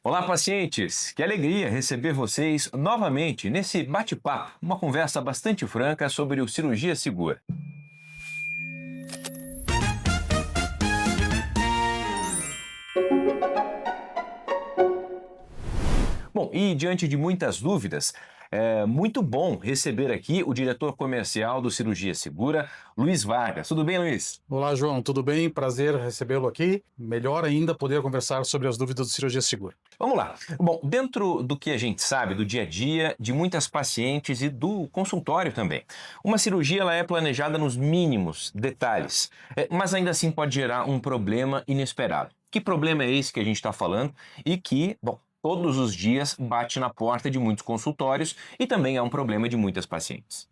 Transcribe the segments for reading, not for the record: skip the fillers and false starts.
Olá, pacientes! Que alegria receber vocês novamente nesse bate-papo, uma conversa bastante franca sobre o cirurgia segura. Bom, e diante de muitas dúvidas, é muito bom receber aqui o diretor comercial do Cirurgia Segura, Luiz Vargas. Tudo bem, Luiz? Olá, João, tudo bem? Prazer recebê-lo aqui. Melhor ainda poder conversar sobre as dúvidas do cirurgia segura. Vamos lá. Bom, dentro do que a gente sabe do dia a dia de muitas pacientes e do consultório também, uma cirurgia ela é planejada nos mínimos detalhes, mas ainda assim pode gerar um problema inesperado. Que problema é esse que a gente está falando e que, bom, todos os dias bate na porta de muitos consultórios e também é um problema de muitas pacientes?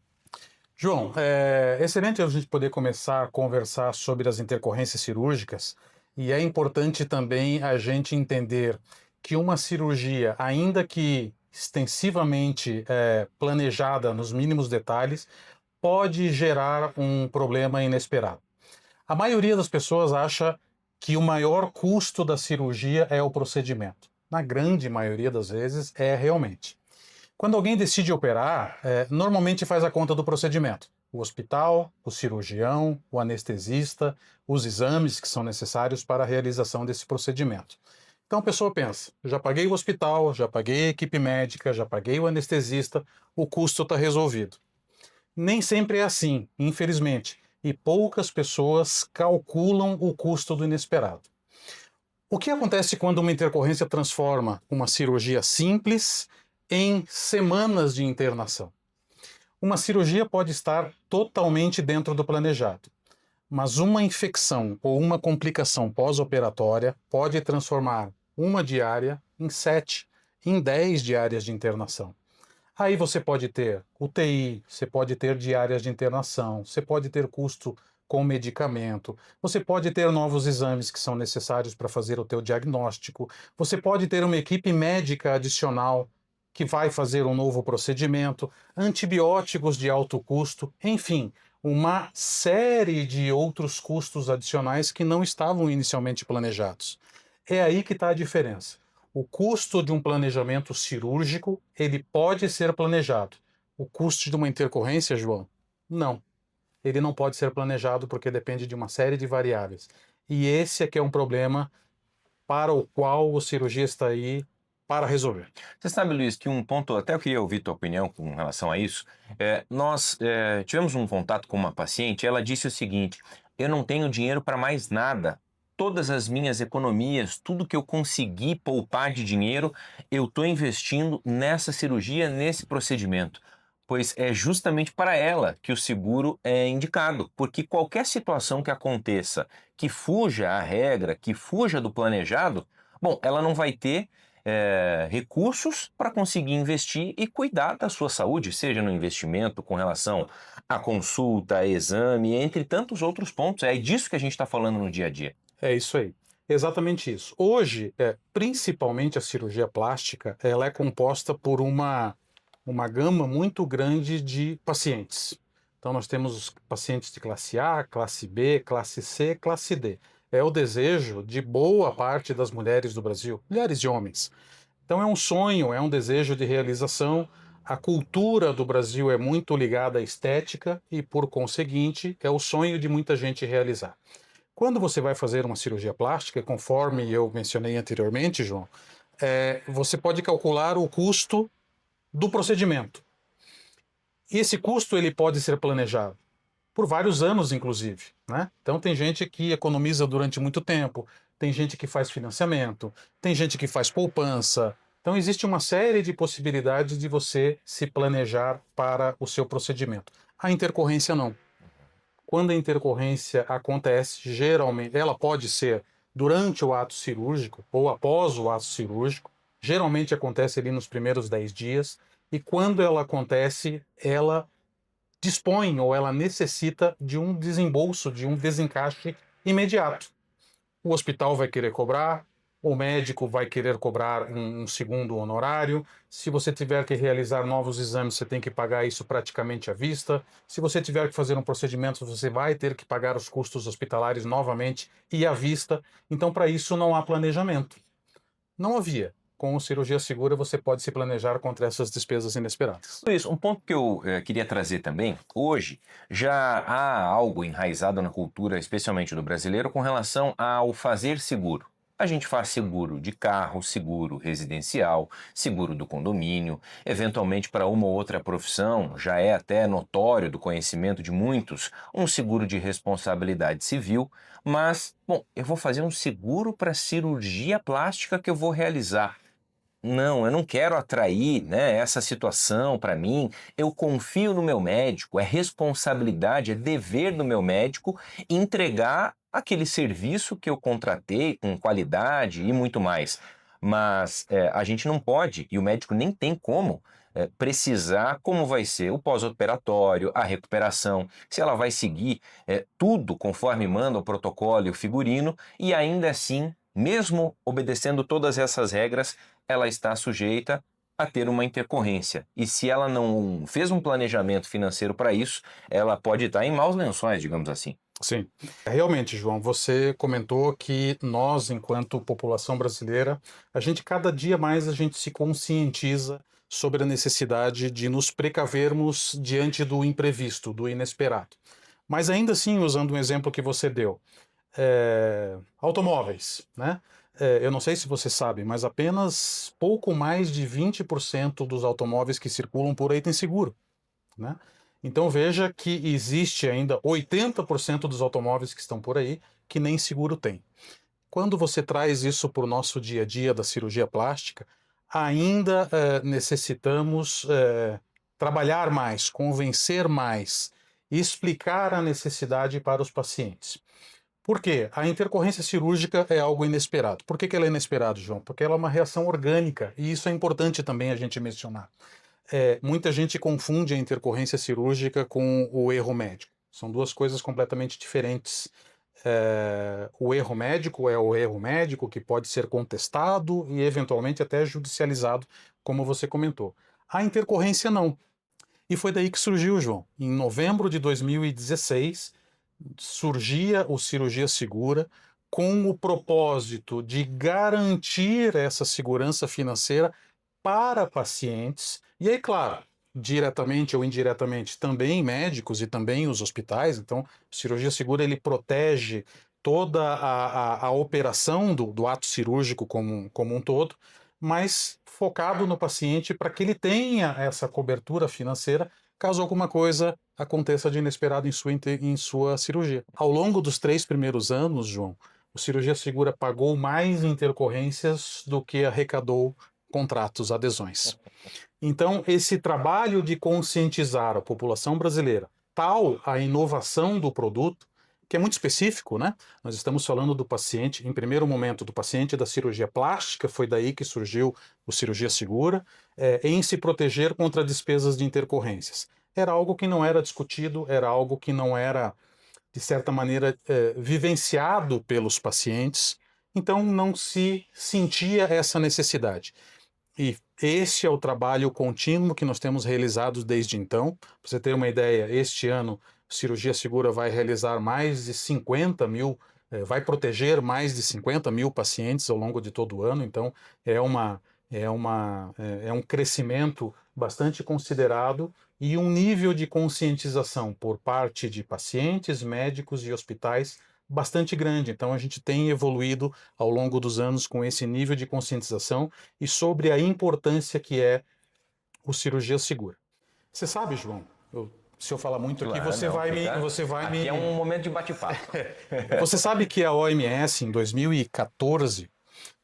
João, é excelente a gente poder começar a conversar sobre as intercorrências cirúrgicas e é importante também a gente entender que uma cirurgia, ainda que extensivamente planejada nos mínimos detalhes, pode gerar um problema inesperado. A maioria das pessoas acha que o maior custo da cirurgia é o procedimento. Na grande maioria das vezes é realmente. Quando alguém decide operar, normalmente faz a conta do procedimento. O hospital, o cirurgião, o anestesista, os exames que são necessários para a realização desse procedimento. Então a pessoa pensa, já paguei o hospital, já paguei a equipe médica, já paguei o anestesista, o custo está resolvido. Nem sempre é assim, infelizmente, e poucas pessoas calculam o custo do inesperado. O que acontece quando uma intercorrência transforma uma cirurgia simples em semanas de internação? Uma cirurgia pode estar totalmente dentro do planejado, mas uma infecção ou uma complicação pós-operatória pode transformar uma diária em 7, em 10 diárias de internação. Aí você pode ter UTI, você pode ter diárias de internação, você pode ter custo com medicamento, você pode ter novos exames que são necessários para fazer o teu diagnóstico, você pode ter uma equipe médica adicional que vai fazer um novo procedimento, antibióticos de alto custo, enfim, uma série de outros custos adicionais que não estavam inicialmente planejados. É aí que está a diferença. O custo de um planejamento cirúrgico, ele pode ser planejado. O custo de uma intercorrência, João, não. Ele não pode ser planejado porque depende de uma série de variáveis. E esse é que é um problema para o qual o cirurgia está aí para resolver. Você sabe, Luiz, que um ponto, até eu queria ouvir tua opinião com relação a isso. Nós tivemos um contato com uma paciente, ela disse o seguinte: eu não tenho dinheiro para mais nada. Todas as minhas economias, tudo que eu consegui poupar de dinheiro, eu estou investindo nessa cirurgia, nesse procedimento. Pois é justamente para ela que o seguro é indicado, porque qualquer situação que aconteça que fuja à regra, que fuja do planejado, bom, ela não vai ter recursos para conseguir investir e cuidar da sua saúde, seja no investimento com relação à consulta, a exame, entre tantos outros pontos. É disso que a gente está falando no dia a dia. É isso aí. Exatamente isso. Hoje, principalmente a cirurgia plástica, ela é composta por uma gama muito grande de pacientes. Então nós temos os pacientes de classe A, classe B, classe C, classe D. É o desejo de boa parte das mulheres do Brasil, mulheres e homens. Então é um sonho, é um desejo de realização. A cultura do Brasil é muito ligada à estética e, por conseguinte, é o sonho de muita gente realizar. Quando você vai fazer uma cirurgia plástica, conforme eu mencionei anteriormente, João, você pode calcular o custo do procedimento. E esse custo ele pode ser planejado por vários anos, inclusive, né? Então tem gente que economiza durante muito tempo, tem gente que faz financiamento, tem gente que faz poupança. Então existe uma série de possibilidades de você se planejar para o seu procedimento. A intercorrência não. Quando a intercorrência acontece, geralmente ela pode ser durante o ato cirúrgico ou após o ato cirúrgico, geralmente acontece ali nos primeiros 10 dias, e quando ela acontece, ela dispõe ou ela necessita de um desembolso, de um desencaixe imediato. O hospital vai querer cobrar, o médico vai querer cobrar um segundo honorário. Se você tiver que realizar novos exames, você tem que pagar isso praticamente à vista. Se você tiver que fazer um procedimento, você vai ter que pagar os custos hospitalares novamente e à vista. Então, para isso, não há planejamento. Não havia. com cirurgia segura você pode se planejar contra essas despesas inesperadas. Isso, um ponto que eu queria trazer também, hoje já há algo enraizado na cultura, especialmente do brasileiro, com relação ao fazer seguro. A gente faz seguro de carro, seguro residencial, seguro do condomínio, eventualmente para uma ou outra profissão, já é até notório do conhecimento de muitos, um seguro de responsabilidade civil, mas, bom, eu vou fazer um seguro para cirurgia plástica que eu vou realizar. Não, eu não quero atrair, né, essa situação para mim. Eu confio no meu médico, é responsabilidade, é dever do meu médico entregar aquele serviço que eu contratei com qualidade e muito mais. Mas a gente não pode, e o médico nem tem como, precisar como vai ser o pós-operatório, a recuperação, se ela vai seguir tudo conforme manda o protocolo e o figurino, e ainda assim, mesmo obedecendo todas essas regras, ela está sujeita a ter uma intercorrência. E se ela não fez um planejamento financeiro para isso, ela pode estar em maus lençóis, digamos assim. Sim, realmente, João, você comentou que nós, enquanto população brasileira, cada dia mais a gente se conscientiza sobre a necessidade de nos precavermos diante do imprevisto, do inesperado. Mas ainda assim, usando um exemplo que você deu, automóveis, né? Eu não sei se você sabe, mas apenas pouco mais de 20% dos automóveis que circulam por aí tem seguro, né? Então veja que existe ainda 80% dos automóveis que estão por aí que nem seguro tem. Quando você traz isso para o nosso dia a dia da cirurgia plástica, ainda necessitamos trabalhar mais, convencer mais, explicar a necessidade para os pacientes. Por quê? A intercorrência cirúrgica é algo inesperado. Por que ela é inesperada, João? Porque ela é uma reação orgânica, e isso é importante também a gente mencionar. Muita gente confunde a intercorrência cirúrgica com o erro médico. São duas coisas completamente diferentes. O erro médico é o erro médico que pode ser contestado e eventualmente até judicializado, como você comentou. A intercorrência não. E foi daí que surgiu, João. Em novembro de 2016, surgia o Cirurgia Segura com o propósito de garantir essa segurança financeira para pacientes, e aí, claro, diretamente ou indiretamente, também médicos e também os hospitais. Então, cirurgia segura ele protege toda a operação do ato cirúrgico como um todo, mas focado no paciente para que ele tenha essa cobertura financeira caso alguma coisa aconteça de inesperado em sua cirurgia. Ao longo dos 3 primeiros anos, João, o Cirurgia Segura pagou mais intercorrências do que arrecadou contratos, adesões. Então, esse trabalho de conscientizar a população brasileira, tal a inovação do produto, que é muito específico, né? Nós estamos falando do paciente, em primeiro momento, do paciente da cirurgia plástica, foi daí que surgiu o Cirurgia Segura, em se proteger contra despesas de intercorrências. Era algo que não era discutido, era algo que não era, de certa maneira, vivenciado pelos pacientes, então não se sentia essa necessidade. E esse é o trabalho contínuo que nós temos realizado desde então. Para você ter uma ideia, este ano, Cirurgia Segura vai realizar mais de 50 mil, vai proteger mais de 50 mil pacientes ao longo de todo o ano. Então, é um crescimento bastante considerado e um nível de conscientização por parte de pacientes, médicos e hospitais bastante grande. Então a gente tem evoluído ao longo dos anos com esse nível de conscientização e sobre a importância que é o Cirurgia Segura. Você sabe, João, se eu falar muito aqui, Claro, não, você vai aqui é um momento de bate-papo. Você sabe que a OMS, em 2014,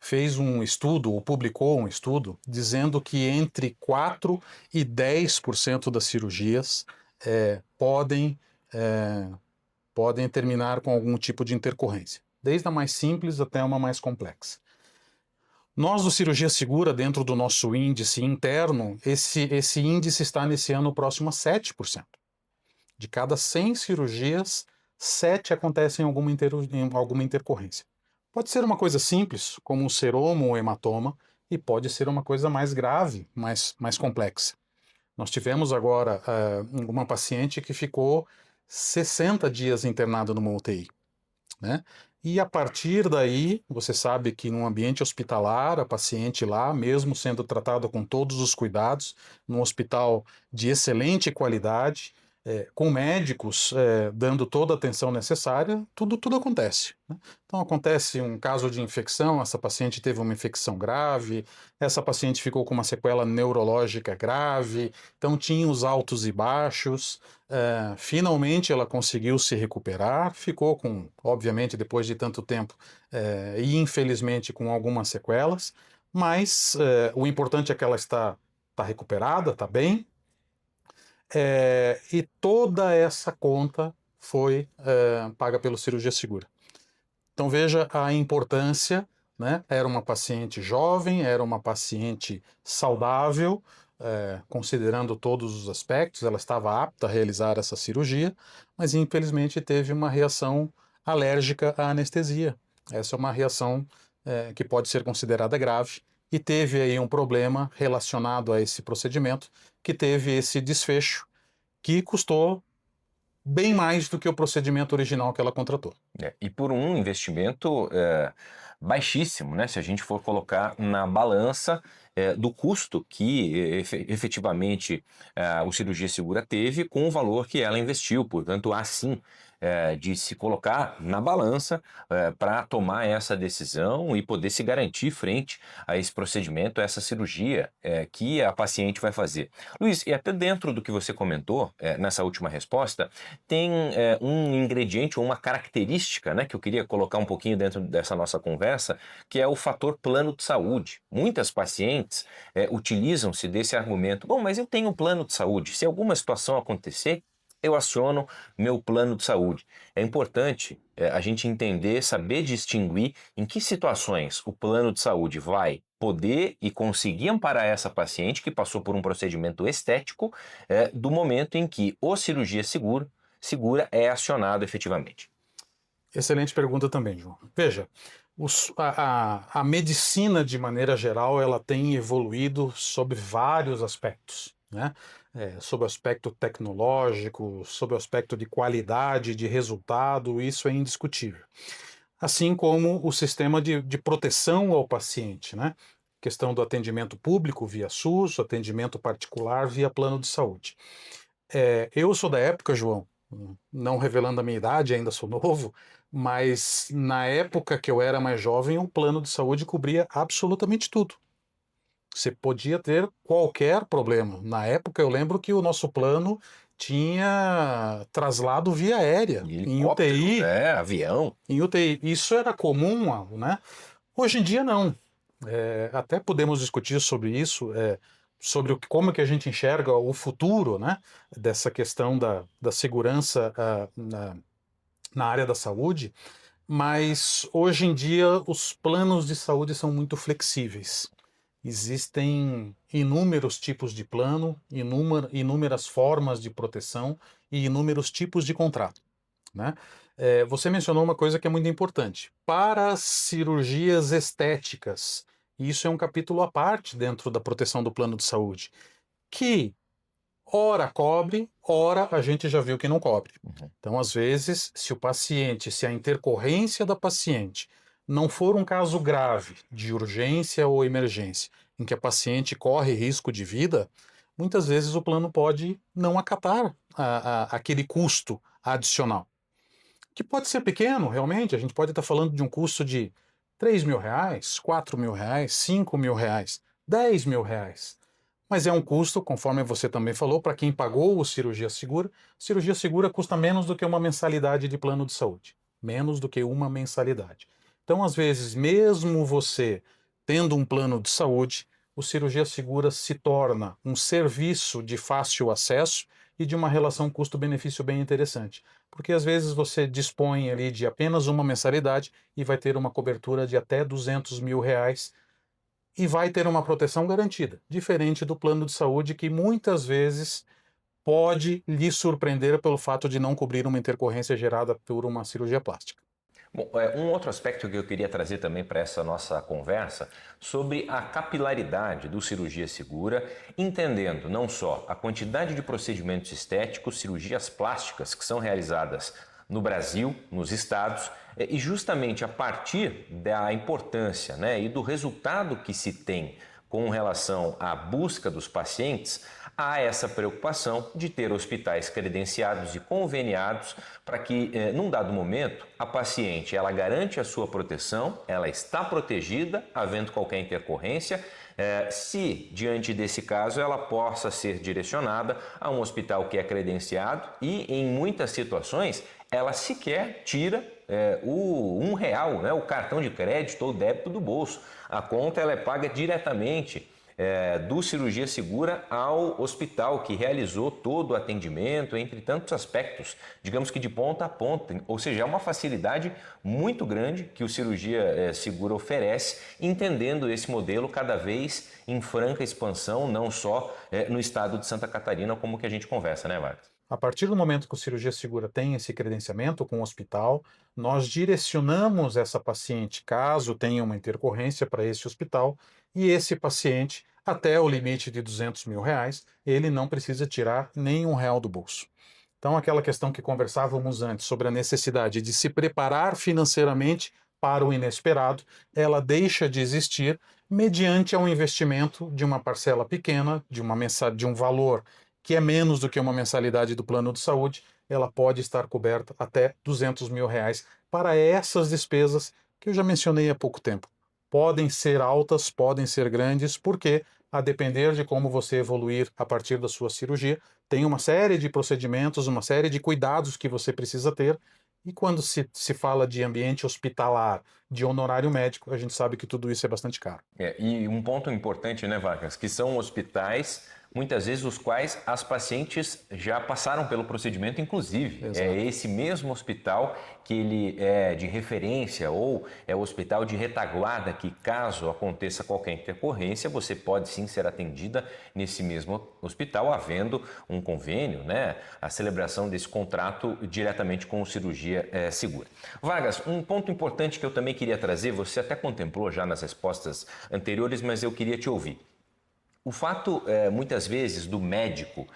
fez um estudo, ou publicou um estudo, dizendo que entre 4 e 10% das cirurgias podem terminar com algum tipo de intercorrência, desde a mais simples até uma mais complexa. Nós, do Cirurgia Segura, dentro do nosso índice interno, esse índice está nesse ano próximo a 7%. De cada 100 cirurgias, 7 acontecem em alguma intercorrência. Pode ser uma coisa simples, como um seroma ou hematoma, e pode ser uma coisa mais grave, mais complexa. Nós tivemos agora uma paciente que ficou 60 dias internada numa UTI, né? E a partir daí, você sabe que num ambiente hospitalar, a paciente lá, mesmo sendo tratada com todos os cuidados, num hospital de excelente qualidade, com médicos dando toda a atenção necessária, tudo acontece, né? Então acontece um caso de infecção, essa paciente teve uma infecção grave, essa paciente ficou com uma sequela neurológica grave, então tinha os altos e baixos. Finalmente ela conseguiu se recuperar, ficou com, obviamente, depois de tanto tempo, e infelizmente com algumas sequelas, mas o importante é que ela está recuperada, está bem, e toda essa conta foi paga pelo Cirurgia Segura. Então veja a importância, né? Era uma paciente jovem, era uma paciente saudável, considerando todos os aspectos, ela estava apta a realizar essa cirurgia, mas infelizmente teve uma reação alérgica à anestesia. Essa é uma reação que pode ser considerada grave e teve aí um problema relacionado a esse procedimento, que teve esse desfecho, que custou bem mais do que o procedimento original que ela contratou. E por um investimento baixíssimo, né? Se a gente for colocar na balança do custo que efetivamente o Cirurgia Segura teve com o valor que ela investiu. Portanto, há sim de se colocar na balança para tomar essa decisão e poder se garantir frente a esse procedimento, a essa cirurgia que a paciente vai fazer. Luiz, e até dentro do que você comentou nessa última resposta, tem um ingrediente ou uma característica, né, que eu queria colocar um pouquinho dentro dessa nossa conversa, que é o fator plano de saúde. Muitas pacientes utilizam-se desse argumento: bom, mas eu tenho um plano de saúde, se alguma situação acontecer, eu aciono meu plano de saúde. É importante a gente entender, saber distinguir em que situações o plano de saúde vai poder e conseguir amparar essa paciente que passou por um procedimento estético do momento em que o Cirurgia Segura é acionado efetivamente. Excelente pergunta também, João. Veja, a medicina, de maneira geral, ela tem evoluído sobre vários aspectos, né? Sobre o aspecto tecnológico, sobre o aspecto de qualidade, de resultado, isso é indiscutível. Assim como o sistema de proteção ao paciente, né? Questão do atendimento público via SUS, atendimento particular via plano de saúde. Eu sou da época, João, não revelando a minha idade, ainda sou novo, mas na época que eu era mais jovem, o plano de saúde cobria absolutamente tudo. Você podia ter qualquer problema. Na época, eu lembro que o nosso plano tinha traslado via aérea, em UTI. Avião. Em UTI. Isso era comum, né? Hoje em dia, não. Até podemos discutir sobre isso, sobre como que a gente enxerga o futuro, né, dessa questão da segurança na área da saúde, mas hoje em dia os planos de saúde são muito flexíveis. Existem inúmeros tipos de plano, inúmeras formas de proteção e inúmeros tipos de contrato, né? Você mencionou uma coisa que é muito importante. Para as cirurgias estéticas, isso é um capítulo à parte dentro da proteção do plano de saúde, que ora cobre, ora a gente já viu que não cobre. Então, às vezes, se a intercorrência da paciente não for um caso grave, de urgência ou emergência, em que a paciente corre risco de vida, muitas vezes o plano pode não acatar aquele custo adicional, que pode ser pequeno, realmente. A gente pode estar falando de um custo de R$3.000, R$4.000, R$5.000, R$10.000. Mas é um custo, conforme você também falou, para quem pagou o Cirurgia Segura. Cirurgia Segura custa menos do que uma mensalidade de plano de saúde. Menos do que uma mensalidade. Então, às vezes, mesmo você tendo um plano de saúde, o Cirurgia Segura se torna um serviço de fácil acesso e de uma relação custo-benefício bem interessante. Porque às vezes você dispõe ali de apenas uma mensalidade e vai ter uma cobertura de até R$200.000 e vai ter uma proteção garantida, diferente do plano de saúde, que muitas vezes pode lhe surpreender pelo fato de não cobrir uma intercorrência gerada por uma cirurgia plástica. Bom, um outro aspecto que eu queria trazer também para essa nossa conversa sobre a capilaridade do Cirurgia Segura, entendendo não só a quantidade de procedimentos estéticos, cirurgias plásticas que são realizadas no Brasil, nos estados, e justamente a partir da importância, né, e do resultado que se tem com relação à busca dos pacientes, há essa preocupação de ter hospitais credenciados e conveniados para que, num dado momento, a paciente ela garante a sua proteção, ela está protegida, havendo qualquer intercorrência, se, diante desse caso, ela possa ser direcionada a um hospital que é credenciado e, em muitas situações, ela sequer tira o R$ 1, né, o cartão de crédito ou débito do bolso. A conta ela é paga diretamente do Cirurgia Segura ao hospital que realizou todo o atendimento, entre tantos aspectos, digamos que de ponta a ponta. Ou seja, é uma facilidade muito grande que o Cirurgia Segura oferece, entendendo esse modelo cada vez em franca expansão, não só no estado de Santa Catarina, como que a gente conversa, né, Vargas? A partir do momento que o Cirurgia Segura tem esse credenciamento com o hospital, nós direcionamos essa paciente, caso tenha uma intercorrência, para esse hospital, e esse paciente, até o limite de R$ 200.000, ele não precisa tirar nenhum real do bolso. Então, aquela questão que conversávamos antes sobre a necessidade de se preparar financeiramente para o inesperado, ela deixa de existir mediante um investimento de uma parcela pequena, de um valor que é menos do que uma mensalidade do plano de saúde. Ela pode estar coberta até R$ 200.000 para essas despesas que eu já mencionei há pouco tempo. Podem ser altas, podem ser grandes, porque, a depender de como você evoluir a partir da sua cirurgia, tem uma série de procedimentos, uma série de cuidados que você precisa ter. E quando se fala de ambiente hospitalar, de honorário médico, a gente sabe que tudo isso é bastante caro. E um ponto importante, né, Vargas, que são hospitais, muitas vezes os quais as pacientes já passaram pelo procedimento, inclusive. Exato. É esse mesmo hospital que ele é de referência ou é o hospital de retaguarda que, caso aconteça qualquer intercorrência, você pode sim ser atendida nesse mesmo hospital, havendo um convênio, né, a celebração desse contrato diretamente com o Cirurgia Segura. Vargas, um ponto importante que eu também queria trazer, você até contemplou já nas respostas anteriores, mas eu queria te ouvir. O fato, muitas vezes, do médico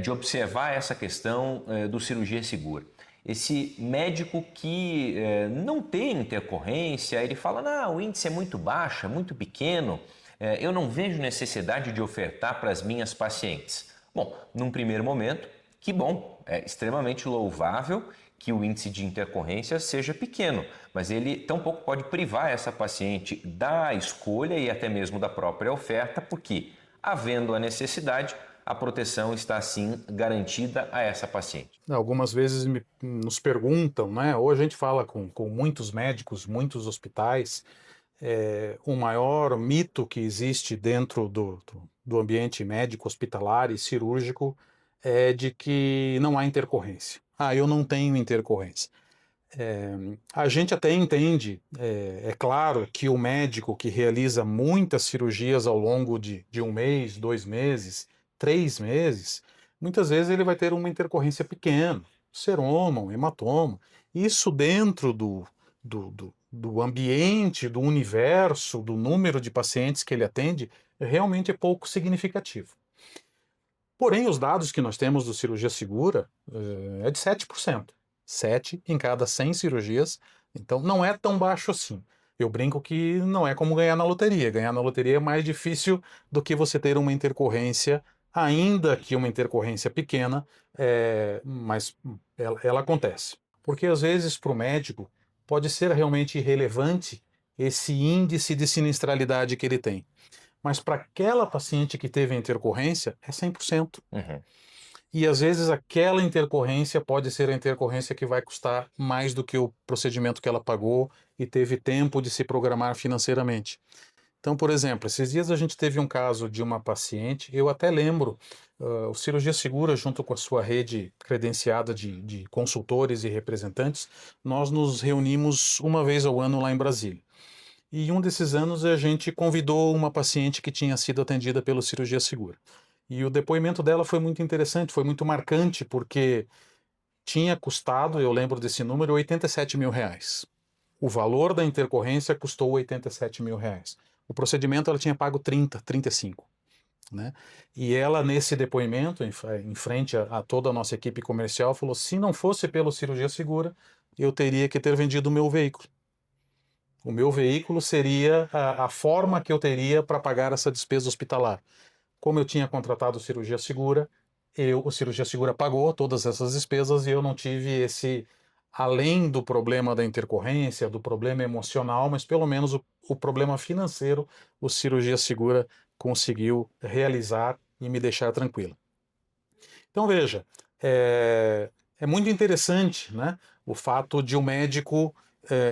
de observar essa questão do Cirurgia Segura. Esse médico que não tem intercorrência, ele fala, não, o índice é muito baixo, é muito pequeno, eu não vejo necessidade de ofertar para as minhas pacientes. Bom, num primeiro momento, que bom, é extremamente louvável que o índice de intercorrência seja pequeno, mas ele tampouco pode privar essa paciente da escolha e até mesmo da própria oferta, porque, havendo a necessidade, a proteção está, sim, garantida a essa paciente. Algumas vezes nos perguntam, né? Ou a gente fala com muitos médicos, muitos hospitais, o maior mito que existe dentro do ambiente médico, hospitalar e cirúrgico é de que não há intercorrência. Ah, eu não tenho intercorrência. A gente até entende, é claro que o médico que realiza muitas cirurgias ao longo de 1 mês, 2 meses, 3 meses, muitas vezes ele vai ter uma intercorrência pequena, seroma, um hematoma. Isso dentro do ambiente, do universo, do número de pacientes que ele atende, realmente é pouco significativo. Porém, os dados que nós temos do Cirurgia Segura é de 7%. 7 em cada 100 cirurgias, então não é tão baixo assim. Eu brinco que não é como ganhar na loteria. Ganhar na loteria é mais difícil do que você ter uma intercorrência, ainda que uma intercorrência pequena, mas ela acontece. Porque às vezes para o médico pode ser realmente irrelevante esse índice de sinistralidade que ele tem. Mas para aquela paciente que teve a intercorrência, é 100%. Uhum. E às vezes aquela intercorrência pode ser a intercorrência que vai custar mais do que o procedimento que ela pagou e teve tempo de se programar financeiramente. Então, por exemplo, esses dias a gente teve um caso de uma paciente, eu até lembro, o Cirurgia Segura, junto com a sua rede credenciada de consultores e representantes, nós nos reunimos uma vez ao ano lá em Brasília. E um desses anos a gente convidou uma paciente que tinha sido atendida pelo Cirurgia Segura. E o depoimento dela foi muito interessante, foi muito marcante, porque tinha custado, eu lembro desse número, R$ 87.000. O valor da intercorrência custou R$ 87.000. O procedimento ela tinha pago 35. né? E ela, nesse depoimento, em frente a toda a nossa equipe comercial, falou: se não fosse pelo Cirurgia Segura, eu teria que ter vendido o meu veículo. O meu veículo seria a forma que eu teria para pagar essa despesa hospitalar. Como eu tinha contratado Cirurgia Segura, o Cirurgia Segura pagou todas essas despesas e eu não tive esse, além do problema da intercorrência, do problema emocional, mas pelo menos o problema financeiro, o Cirurgia Segura conseguiu realizar e me deixar tranquilo. Então veja, é muito interessante, né, o fato de o médico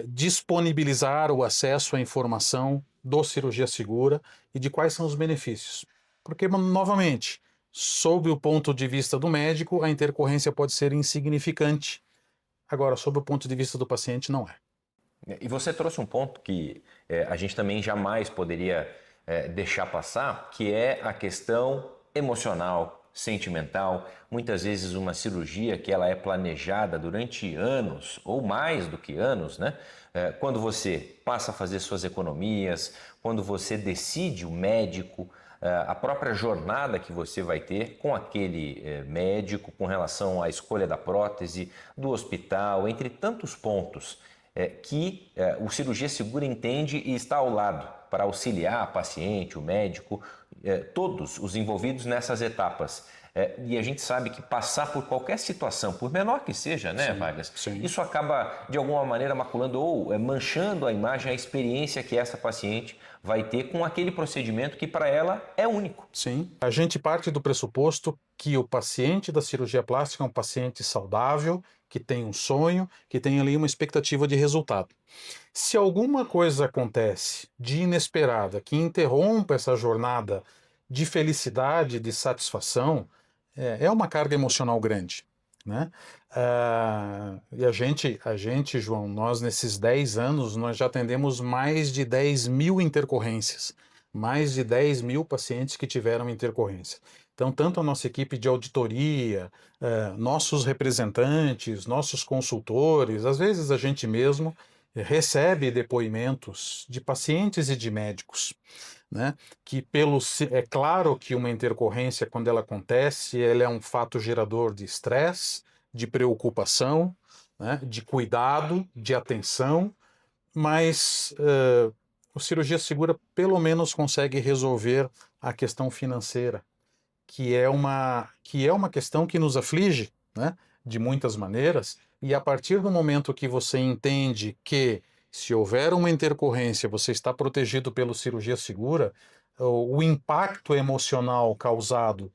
disponibilizar o acesso à informação do Cirurgia Segura e de quais são os benefícios. Porque, novamente, sob o ponto de vista do médico, a intercorrência pode ser insignificante. Agora, sob o ponto de vista do paciente, não é. E você trouxe um ponto que a gente também jamais poderia deixar passar, que é a questão emocional, sentimental. Muitas vezes uma cirurgia que ela é planejada durante anos, ou mais do que anos, né? Quando você passa a fazer suas economias, quando você decide o médico, a própria jornada que você vai ter com aquele médico com relação à escolha da prótese, do hospital, entre tantos pontos que o Cirurgia Segura entende e está ao lado para auxiliar a paciente, o médico, todos os envolvidos nessas etapas. E a gente sabe que passar por qualquer situação, por menor que seja, né, Sim, Vargas? sim. Isso acaba, de alguma maneira, maculando ou manchando a imagem, a experiência que essa paciente vai ter com aquele procedimento que para ela é único. Sim. A gente parte do pressuposto que o paciente da cirurgia plástica é um paciente saudável, que tem um sonho, que tem ali uma expectativa de resultado. Se alguma coisa acontece de inesperada que interrompa essa jornada de felicidade, de satisfação, é uma carga emocional grande, né? E a gente, João, nós nesses 10 anos, nós já atendemos mais de 10 mil intercorrências, mais de 10 mil pacientes que tiveram intercorrência. Então, tanto a nossa equipe de auditoria, nossos representantes, nossos consultores, às vezes a gente mesmo recebe depoimentos de pacientes e de médicos, né? Que é claro que uma intercorrência, quando ela acontece, ela é um fato gerador de estresse, de preocupação, né? De cuidado, de atenção, mas o Cirurgia Segura pelo menos consegue resolver a questão financeira, que é uma questão que nos aflige, né? De muitas maneiras, e a partir do momento que você entende que se houver uma intercorrência, você está protegido pelo Cirurgia Segura, o impacto emocional causado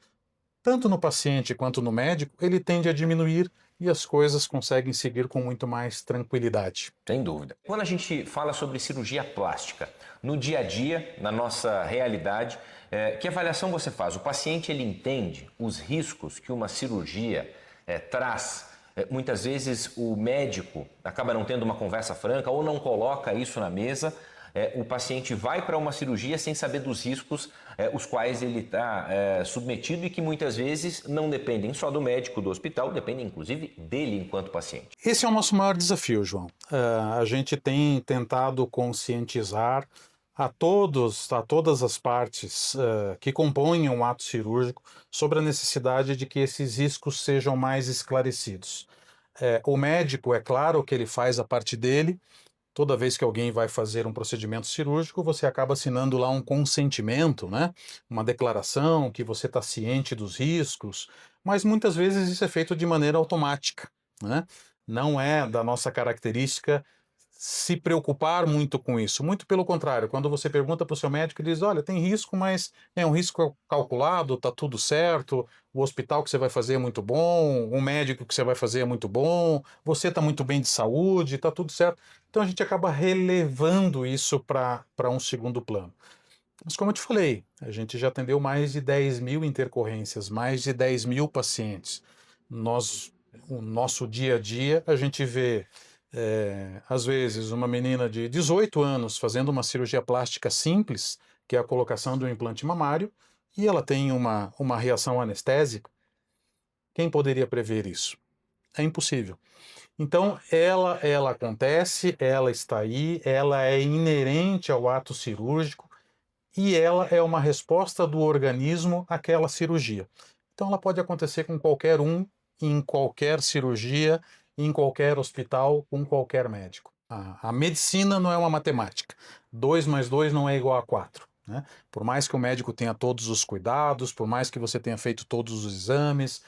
tanto no paciente quanto no médico, ele tende a diminuir e as coisas conseguem seguir com muito mais tranquilidade. Sem dúvida. Quando a gente fala sobre cirurgia plástica, no dia a dia, na nossa realidade, que avaliação você faz? O paciente ele entende os riscos que uma cirurgia traz? Muitas vezes o médico acaba não tendo uma conversa franca ou não coloca isso na mesa. O paciente vai para uma cirurgia sem saber dos riscos os quais ele está submetido e que muitas vezes não dependem só do médico, do hospital, dependem inclusive dele enquanto paciente. Esse é o nosso maior desafio, João. A gente tem tentado conscientizar a todas as partes que compõem um ato cirúrgico sobre a necessidade de que esses riscos sejam mais esclarecidos. O médico, é claro que ele faz a parte dele. Toda vez que alguém vai fazer um procedimento cirúrgico, você acaba assinando lá um consentimento, né? Uma declaração que você está ciente dos riscos, mas muitas vezes isso é feito de maneira automática, né? Não é da nossa característica se preocupar muito com isso. Muito pelo contrário, quando você pergunta para o seu médico, ele diz: olha, tem risco, mas é um risco calculado, está tudo certo, o hospital que você vai fazer é muito bom, o médico que você vai fazer é muito bom, você está muito bem de saúde, está tudo certo. Então a gente acaba relevando isso para um segundo plano. Mas como eu te falei, a gente já atendeu mais de 10 mil intercorrências, mais de 10 mil pacientes. O nosso dia a dia, a gente vê, às vezes, uma menina de 18 anos fazendo uma cirurgia plástica simples, que é a colocação do implante mamário, e ela tem uma reação anestésica. Quem poderia prever isso? É impossível. Então, ela acontece, ela está aí, ela é inerente ao ato cirúrgico e ela é uma resposta do organismo àquela cirurgia. Então ela pode acontecer com qualquer um, em qualquer cirurgia, em qualquer hospital, com qualquer médico. A medicina não é uma matemática. 2 mais 2 não é igual a 4. Né? Por mais que o médico tenha todos os cuidados, por mais que você tenha feito todos os exames,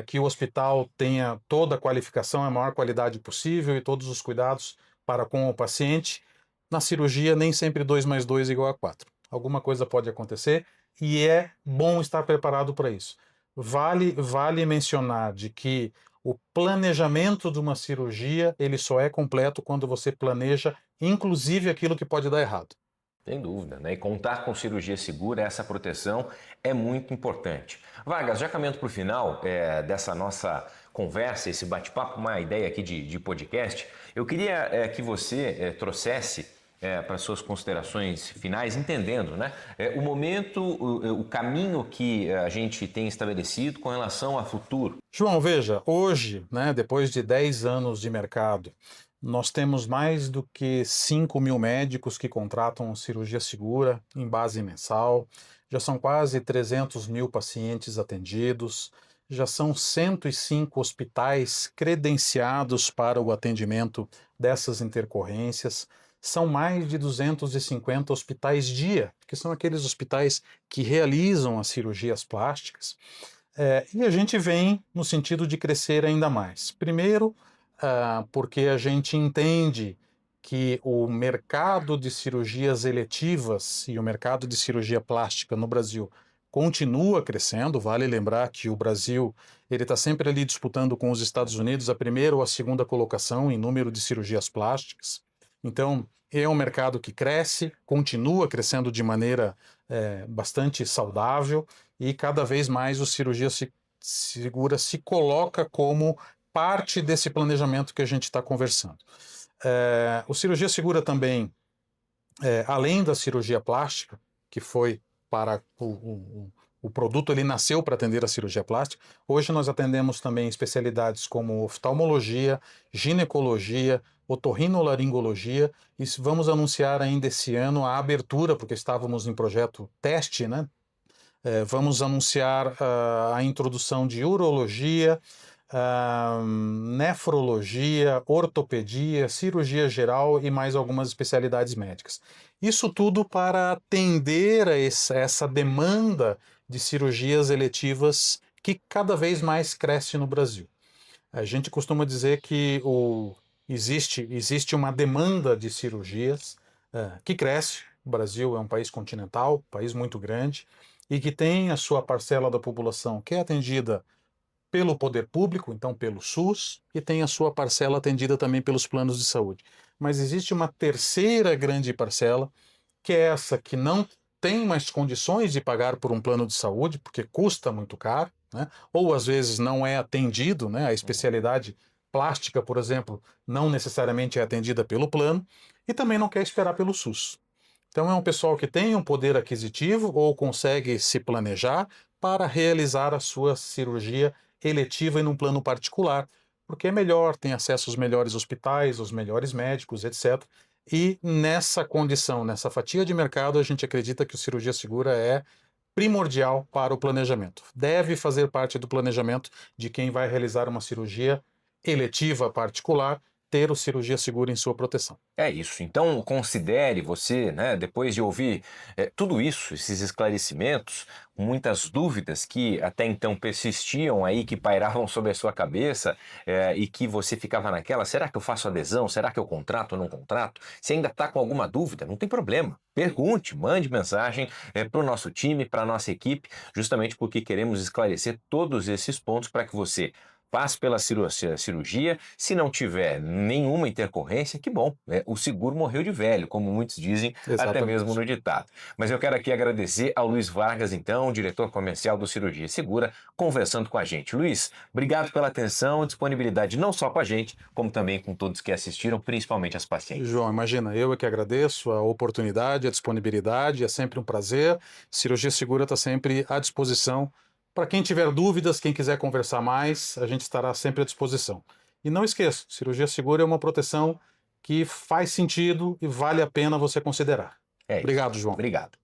que o hospital tenha toda a qualificação, a maior qualidade possível e todos os cuidados para com o paciente, na cirurgia nem sempre 2 mais 2 é igual a 4. Alguma coisa pode acontecer e é bom estar preparado para isso. Vale mencionar de que o planejamento de uma cirurgia ele só é completo quando você planeja, inclusive, aquilo que pode dar errado. Sem dúvida, né? E contar com cirurgia segura, essa proteção é muito importante. Vargas, já caminhando para o final dessa nossa conversa, esse bate-papo, uma ideia aqui de podcast, eu queria que você trouxesse para suas considerações finais, entendendo, né, o momento, o caminho que a gente tem estabelecido com relação ao futuro. João, veja, hoje, né, depois de 10 anos de mercado, nós temos mais do que 5 mil médicos que contratam cirurgia segura em base mensal, já são quase 300 mil pacientes atendidos, já são 105 hospitais credenciados para o atendimento dessas intercorrências, são mais de 250 hospitais dia, que são aqueles hospitais que realizam as cirurgias plásticas. E a gente vem no sentido de crescer ainda mais. Primeiro, porque a gente entende que o mercado de cirurgias eletivas e o mercado de cirurgia plástica no Brasil continua crescendo. Vale lembrar que o Brasil ele está sempre ali disputando com os Estados Unidos a primeira ou a segunda colocação em número de cirurgias plásticas. Então, é um mercado que cresce, continua crescendo de maneira bastante saudável e cada vez mais o cirurgia segura se coloca como parte desse planejamento que a gente está conversando. O cirurgia segura também, além da cirurgia plástica, que foi para o produto, ele nasceu para atender a cirurgia plástica. Hoje nós atendemos também especialidades como oftalmologia, ginecologia, otorrinolaringologia, e vamos anunciar ainda esse ano a abertura, porque estávamos em projeto teste, né? Vamos anunciar a introdução de urologia, nefrologia, ortopedia, cirurgia geral e mais algumas especialidades médicas. Isso tudo para atender a essa demanda de cirurgias eletivas que cada vez mais cresce no Brasil. A gente costuma dizer que existe uma demanda de cirurgias que cresce. O Brasil é um país continental, um país muito grande, e que tem a sua parcela da população que é atendida pelo poder público, então pelo SUS, e tem a sua parcela atendida também pelos planos de saúde. Mas existe uma terceira grande parcela, que é essa que não tem mais condições de pagar por um plano de saúde, porque custa muito caro, né? Ou às vezes não é atendido, né? A especialidade plástica, por exemplo, não necessariamente é atendida pelo plano, e também não quer esperar pelo SUS. Então é um pessoal que tem um poder aquisitivo ou consegue se planejar para realizar a sua cirurgia eletiva em um plano particular, porque é melhor, tem acesso aos melhores hospitais, aos melhores médicos, etc. E nessa condição, nessa fatia de mercado, a gente acredita que a cirurgia segura é primordial para o planejamento. Deve fazer parte do planejamento de quem vai realizar uma cirurgia eletiva particular, ter o cirurgia segura em sua proteção. É isso. Então, considere você, né, depois de ouvir tudo isso, esses esclarecimentos, muitas dúvidas que até então persistiam aí, que pairavam sobre a sua cabeça e que você ficava naquela, será que eu faço adesão? Será que eu contrato ou não contrato? Se ainda está com alguma dúvida, não tem problema. Pergunte, mande mensagem para o nosso time, para a nossa equipe, justamente porque queremos esclarecer todos esses pontos para que você passe pela cirurgia, se não tiver nenhuma intercorrência, que bom, o seguro morreu de velho, como muitos dizem, até mesmo no ditado. Mas eu quero aqui agradecer ao Luiz Vargas, então, diretor comercial do Cirurgia Segura, conversando com a gente. Luiz, obrigado pela atenção e disponibilidade, não só com a gente, como também com todos que assistiram, principalmente as pacientes. João, imagina, eu é que agradeço a oportunidade, a disponibilidade, é sempre um prazer. Cirurgia Segura está sempre à disposição. Para quem tiver dúvidas, quem quiser conversar mais, a gente estará sempre à disposição. E não esqueça, cirurgia segura é uma proteção que faz sentido e vale a pena você considerar. É isso. Obrigado, João. Obrigado.